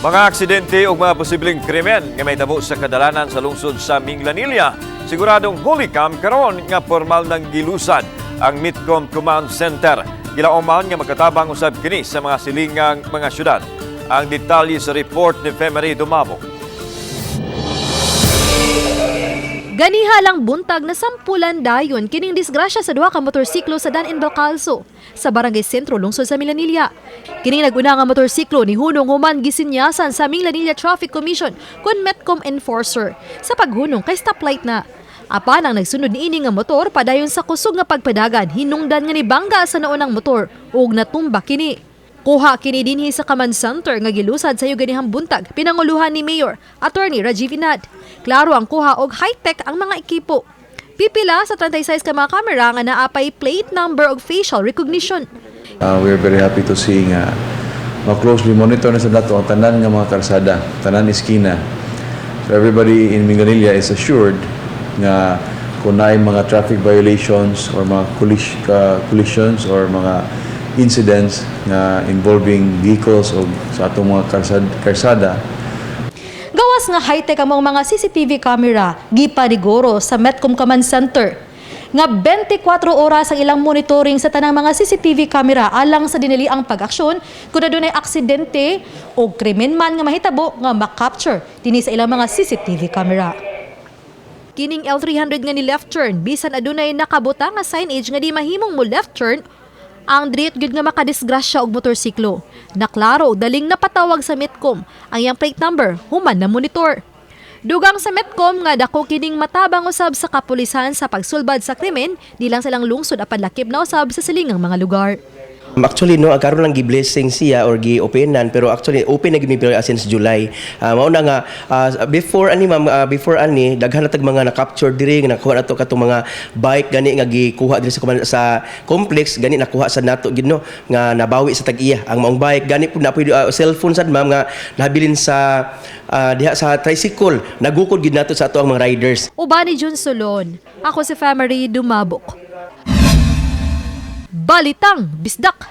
Mga aksidente o mga posibleng krimen nga may tabo sa kadalanan sa lungsod sa Minglanilla, siguradong huli cam karon nga formal ng gilusad ang Mitcom Command Center. Gilauman nga magkatabang usab kini sa mga silingang mga syudad. Ang detalye sa report ni Femery Dumabo. Ganiha lang buntag na sampulan dayon kining disgrasya sa duha ka motorsiklo sa Dan in Balcalzo sa Barangay Sentro lungsod sa Minglanilla. Kining nag-una nga motorsiklo ni hunong human gisinyasan sa Minglanilla Traffic Commission kun Metcom enforcer sa paghunong kay stoplight na. Apan ang nagsunod niini nga motor padayon sa kusog nga pagpadagan hinungdan nga ni bangga sa naunang motor ug natumba kini. Kuha kini dinhi sa Command Center nga gilusad sa ganihang buntag pinanguluhan ni Mayor Attorney Rajiv Inad. Klaro ang kuha og high-tech ang mga ekipo. Pipila sa 36 ka mga kamera nga naapay plate number og facial recognition. We're very happy to see nga closely monitor na sa dato ang tanan nga mga karsada, tanan iskina. So everybody in Minglanilla is assured nga kung naay mga traffic violations or mga collisions or mga incidents na involving vehicles o sa atong mga karsada. Gawas nga high-tech ang mga CCTV camera gipaniguro sa Metcom Command Center nga 24 oras ang ilang monitoring sa tanang mga CCTV camera alang sa diniliang pag-aksyon kung adunay aksidente o krimen man nga mahitabo nga makapture dinhi sa ilang mga CCTV camera. Kining L300 nga ni left turn bisan adunay nakabutang nga signage nga di mahimong mo left turn ang driit gyud nga makadisgrasya og motorsiklo. Naklaro daling napatawag sa Metcom ang iyang plate number human na monitor. Dugang sa Metcom nga dako kining matabang usab sa kapulisan sa pagsulbad sa krimen di lang silang lungsod apan lakip na usab sa silingang mga lugar. Actually no karon lang gi-blessing siya or gi-openan pero actually open na gid since July. Mao na nga before before daghan na tag mga na-capture diri nga nakuha nato katong mga bike gani nga gikuha diri sa complex gani nakuha sa nato gid no nga nabawi sa tag-iya ang maong bike gani pud na cellphone sad ma'am nga nabilin sa diha sa tricycle nagukod gid nato sa ato ang mga riders. Uban ni Jun Solon, ako si Femery Dumabok. Balitang Bisdak.